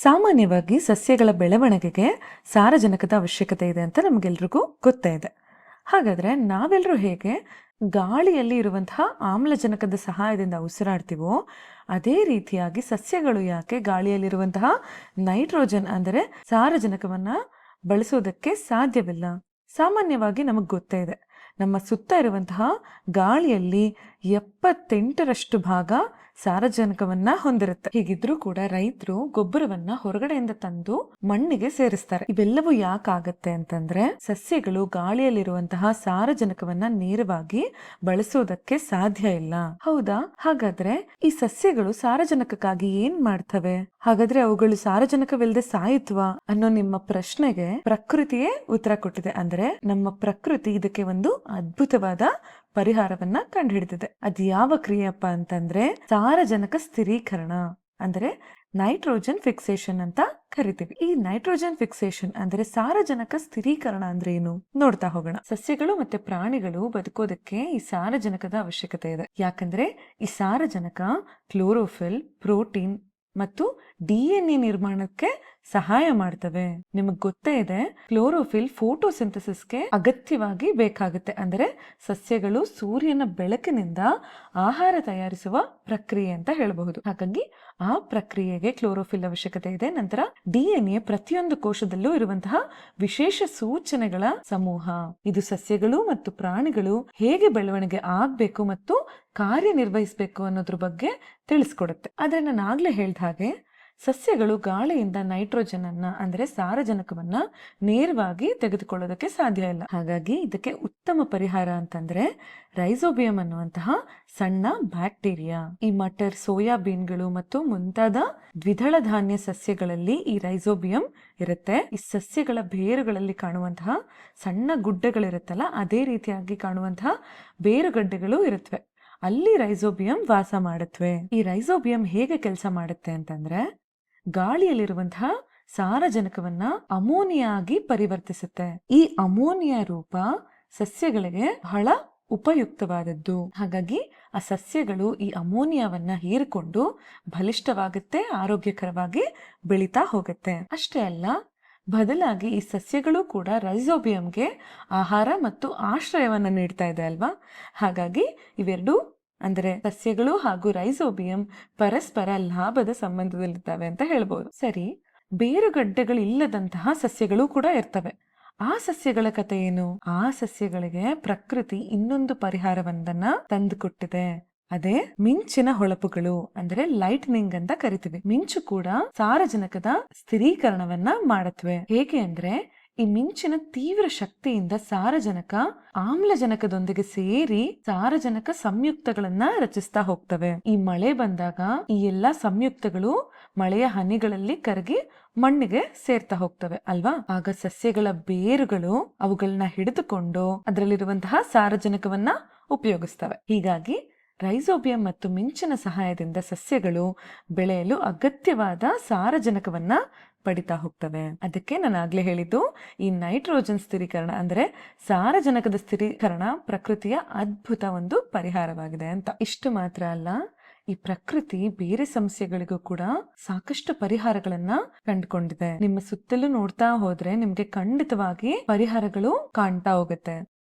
ಸಾಮಾನ್ಯವಾಗಿ ಸಸ್ಯಗಳ ಬೆಳವಣಿಗೆಗೆ ಸಾರಜನಕದ ಅವಶ್ಯಕತೆ ಇದೆ ಅಂತ ನಮಗೆಲ್ರಿಗೂ ಗೊತ್ತೇ ಇದೆ. ಹಾಗಾದ್ರೆ ನಾವೆಲ್ಲರೂ ಹೇಗೆ ಗಾಳಿಯಲ್ಲಿ ಇರುವಂತಹ ಆಮ್ಲಜನಕದ ಸಹಾಯದಿಂದ ಉಸಿರಾಡ್ತೀವೋ, ಅದೇ ರೀತಿಯಾಗಿ ಸಸ್ಯಗಳು ಯಾಕೆ ಗಾಳಿಯಲ್ಲಿರುವಂತಹ ನೈಟ್ರೋಜನ್ ಅಂದರೆ ಸಾರಜನಕವನ್ನ ಬಳಸೋದಕ್ಕೆ ಸಾಧ್ಯವಿಲ್ಲ? ಸಾಮಾನ್ಯವಾಗಿ ನಮಗೆ ಗೊತ್ತೇ ಇದೆ, ನಮ್ಮ ಸುತ್ತ ಇರುವಂತಹ ಗಾಳಿಯಲ್ಲಿ 78ರಷ್ಟು ಭಾಗ ಸಾರಜನಕವನ್ನ ಹೊಂದಿರುತ್ತೆ. ಹೀಗಿದ್ರೂ ಕೂಡ ರೈತರು ಗೊಬ್ಬರವನ್ನ ಹೊರಗಡೆಯಿಂದ ತಂದು ಮಣ್ಣಿಗೆ ಸೇರಿಸ್ತಾರೆ. ಇವೆಲ್ಲವೂ ಯಾಕಾಗತ್ತೆ ಅಂತಂದ್ರೆ, ಸಸ್ಯಗಳು ಗಾಳಿಯಲ್ಲಿರುವಂತಹ ಸಾರಜನಕವನ್ನ ನೇರವಾಗಿ ಬಳಸೋದಕ್ಕೆ ಸಾಧ್ಯ ಇಲ್ಲ. ಹೌದಾ? ಹಾಗಾದ್ರೆ ಈ ಸಸ್ಯಗಳು ಸಾರಜನಕಕ್ಕಾಗಿ ಏನ್ ಮಾಡ್ತವೆ? ಹಾಗಾದ್ರೆ ಅವುಗಳು ಸಾರಜನಕವಿಲ್ಲದೆ ಸಾಯಿತ್ವಾ ಅನ್ನೋ ನಿಮ್ಮ ಪ್ರಶ್ನೆಗೆ ಪ್ರಕೃತಿಯೇ ಉತ್ತರ ಕೊಟ್ಟಿದೆ. ಅಂದ್ರೆ ನಮ್ಮ ಪ್ರಕೃತಿ ಇದಕ್ಕೆ ಒಂದು ಅದ್ಭುತವಾದ ಪರಿಹಾರವನ್ನ ಕಂಡುಹಿಡಿದಿದೆ. ಅದ್ ಯಾವ ಕ್ರಿಯೆಯಪ್ಪ ಅಂತಂದ್ರೆ ಸಾರಜನಕ ಸ್ಥಿರೀಕರಣ, ಅಂದ್ರೆ ನೈಟ್ರೋಜನ್ ಫಿಕ್ಸೇಷನ್ ಅಂತ ಕರಿತೀವಿ. ಈ ನೈಟ್ರೋಜನ್ ಫಿಕ್ಸೇಷನ್ ಅಂದ್ರೆ ಸಾರಜನಕ ಸ್ಥಿರೀಕರಣ ಅಂದ್ರೆ ಏನು ನೋಡ್ತಾ ಹೋಗೋಣ. ಸಸ್ಯಗಳು ಮತ್ತೆ ಪ್ರಾಣಿಗಳು ಬದುಕೋದಕ್ಕೆ ಈ ಸಾರಜನಕದ ಅವಶ್ಯಕತೆ ಇದೆ. ಯಾಕಂದ್ರೆ ಈ ಸಾರಜನಕ ಕ್ಲೋರೋಫಿಲ್, ಪ್ರೋಟೀನ್ ಮತ್ತು DNA ನಿರ್ಮಾಣಕ್ಕೆ ಸಹಾಯ ಮಾಡ್ತವೆ. ನಿಮಗ್ ಗೊತ್ತೇ ಇದೆ, ಕ್ಲೋರೋಫಿಲ್ ಫೋಟೋಸಿಂಥಸಿಸ್ಗೆ ಅಗತ್ಯವಾಗಿ ಬೇಕಾಗುತ್ತೆ. ಅಂದ್ರೆ ಸಸ್ಯಗಳು ಸೂರ್ಯನ ಬೆಳಕಿನಿಂದ ಆಹಾರ ತಯಾರಿಸುವ ಪ್ರಕ್ರಿಯೆ ಅಂತ ಹೇಳಬಹುದು. ಹಾಗಾಗಿ ಆ ಪ್ರಕ್ರಿಯೆಗೆ ಕ್ಲೋರೋಫಿಲ್ ಅವಶ್ಯಕತೆ ಇದೆ. ನಂತರ DNA ಪ್ರತಿಯೊಂದು ಕೋಶದಲ್ಲೂ ಇರುವಂತಹ ವಿಶೇಷ ಸೂಚನೆಗಳ ಸಮೂಹ. ಇದು ಸಸ್ಯಗಳು ಮತ್ತು ಪ್ರಾಣಿಗಳು ಹೇಗೆ ಬೆಳವಣಿಗೆ ಆಗ್ಬೇಕು ಮತ್ತು ಕಾರ್ಯನಿರ್ವಹಿಸಬೇಕು ಅನ್ನೋದ್ರ ಬಗ್ಗೆ ತಿಳಿಸ್ಕೊಡುತ್ತೆ. ಆದ್ರೆ ನಾನು ಆಗ್ಲೇ ಹೇಳ್ದ ಹಾಗೆ ಸಸ್ಯಗಳು ಗಾಳಿಯಿಂದ ನೈಟ್ರೋಜನ್ ಅನ್ನ ಅಂದ್ರೆ ಸಾರಜನಕವನ್ನ ನೇರವಾಗಿ ತೆಗೆದುಕೊಳ್ಳೋದಕ್ಕೆ ಸಾಧ್ಯ ಇಲ್ಲ. ಹಾಗಾಗಿ ಇದಕ್ಕೆ ಉತ್ತಮ ಪರಿಹಾರ ಅಂತಂದ್ರೆ ರೈಸೋಬಿಯಂ ಅನ್ನುವಂತಹ ಸಣ್ಣ ಬ್ಯಾಕ್ಟೀರಿಯಾ. ಈ ಮಟರ್, ಸೋಯಾಬೀನ್ಗಳು ಮತ್ತು ಮುಂತಾದ ದ್ವಿದಳ ಧಾನ್ಯ ಸಸ್ಯಗಳಲ್ಲಿ ಈ ರೈಸೋಬಿಯಂ ಇರುತ್ತೆ. ಈ ಸಸ್ಯಗಳ ಬೇರುಗಳಲ್ಲಿ ಕಾಣುವಂತಹ ಸಣ್ಣ ಗುಡ್ಡೆಗಳಿರುತ್ತಲ್ಲ, ಅದೇ ರೀತಿಯಾಗಿ ಕಾಣುವಂತಹ ಬೇರುಗಡ್ಡೆಗಳು ಇರುತ್ತವೆ. ಅಲ್ಲಿ ರೈಸೋಬಿಯಂ ವಾಸ ಮಾಡುತ್ತವೆ. ಈ ರೈಸೋಬಿಯಂ ಹೇಗೆ ಕೆಲಸ ಮಾಡುತ್ತೆ ಅಂತಂದ್ರೆ, ಗಾಳಿಯಲ್ಲಿರುವಂತಹ ಸಾರಜನಕವನ್ನ ಅಮೋನಿಯಾ ಆಗಿ ಪರಿವರ್ತಿಸುತ್ತೆ. ಈ ಅಮೋನಿಯಾ ರೂಪ ಸಸ್ಯಗಳಿಗೆ ಬಹಳ ಉಪಯುಕ್ತವಾದದ್ದು. ಹಾಗಾಗಿ ಆ ಸಸ್ಯಗಳು ಈ ಅಮೋನಿಯಾವನ್ನ ಹೀರಿಕೊಂಡು ಬಲಿಷ್ಠವಾಗುತ್ತೆ, ಆರೋಗ್ಯಕರವಾಗಿ ಬೆಳೀತಾ ಹೋಗುತ್ತೆ. ಅಷ್ಟೇ ಅಲ್ಲ, ಬದಲಾಗಿ ಈ ಸಸ್ಯಗಳು ಕೂಡ ರೈಸೋಬಿಯಂಗೆ ಆಹಾರ ಮತ್ತು ಆಶ್ರಯವನ್ನ ನೀಡ್ತಾ ಇದೆ ಅಲ್ವಾ. ಹಾಗಾಗಿ ಇವೆರಡೂ ಅಂದ್ರೆ ಸಸ್ಯಗಳು ಹಾಗೂ ರೈಸೋಬಿಯಂ ಪರಸ್ಪರ ಲಾಭದ ಸಂಬಂಧದಲ್ಲಿದ್ದಾವೆ ಅಂತ ಹೇಳ್ಬೋದು. ಸರಿ, ಬೇರುಗಡ್ಡೆಗಳು ಇಲ್ಲದಂತಹ ಸಸ್ಯಗಳು ಕೂಡ ಇರ್ತವೆ. ಆ ಸಸ್ಯಗಳ ಕಥೆ ಏನು? ಆ ಸಸ್ಯಗಳಿಗೆ ಪ್ರಕೃತಿ ಇನ್ನೊಂದು ಪರಿಹಾರವೊಂದನ್ನ ತಂದುಕೊಟ್ಟಿದೆ. ಅದೇ ಮಿಂಚಿನ ಹೊಳಪುಗಳು, ಅಂದ್ರೆ ಲೈಟ್ನಿಂಗ್ ಅಂತ ಕರಿತೀವಿ. ಮಿಂಚು ಕೂಡ ಸಾರಜನಕದ ಸ್ಥಿರೀಕರಣವನ್ನ ಮಾಡತ್ವೆ. ಹೇಗೆ ಅಂದ್ರೆ, ಈ ಮಿಂಚಿನ ತೀವ್ರ ಶಕ್ತಿಯಿಂದ ಸಾರಜನಕ ಆಮ್ಲಜನಕದೊಂದಿಗೆ ಸೇರಿ ಸಾರಜನಕ ಸಂಯುಕ್ತಗಳನ್ನ ರಚಿಸ್ತಾ ಹೋಗ್ತವೆ. ಈ ಮಳೆ ಬಂದಾಗ ಈ ಎಲ್ಲಾ ಸಂಯುಕ್ತಗಳು ಮಳೆಯ ಹನಿಗಳಲ್ಲಿ ಕರಗಿ ಮಣ್ಣಿಗೆ ಸೇರ್ತಾ ಹೋಗ್ತವೆ ಅಲ್ವಾ. ಆಗ ಸಸ್ಯಗಳ ಬೇರುಗಳು ಅವುಗಳನ್ನ ಹಿಡಿದುಕೊಂಡು ಅದರಲ್ಲಿರುವಂತಹ ಸಾರಜನಕವನ್ನ ಉಪಯೋಗಿಸ್ತವೆ. ಹೀಗಾಗಿ ರೈಸೋಬಿಯಂ ಮತ್ತು ಮಿಂಚಿನ ಸಹಾಯದಿಂದ ಸಸ್ಯಗಳು ಬೆಳೆಯಲು ಅಗತ್ಯವಾದ ಸಾರಜನಕವನ್ನ ಪಡಿತಾ ಹೋಗ್ತವೆ. ಅದಕ್ಕೆ ನಾನು ಆಗ್ಲೇ ಹೇಳಿದ್ದು, ಈ ನೈಟ್ರೋಜನ್ ಸ್ಥಿರೀಕರಣ ಅಂದ್ರೆ ಸಾರಜನಕದ ಸ್ಥಿರೀಕರಣ ಪ್ರಕೃತಿಯ ಅದ್ಭುತ ಒಂದು ಪರಿಹಾರವಾಗಿದೆ ಅಂತ. ಇಷ್ಟು ಮಾತ್ರ ಅಲ್ಲ, ಈ ಪ್ರಕೃತಿ ಬೇರೆ ಸಮಸ್ಯೆಗಳಿಗೂ ಕೂಡ ಸಾಕಷ್ಟು ಪರಿಹಾರಗಳನ್ನ ಕಂಡುಕೊಂಡಿದೆ. ನಿಮ್ಮ ಸುತ್ತಲೂ ನೋಡ್ತಾ ಹೋದ್ರೆ ನಿಮ್ಗೆ ಖಂಡಿತವಾಗಿ ಪರಿಹಾರಗಳು ಕಾಣ್ತಾ ಹೋಗುತ್ತೆ.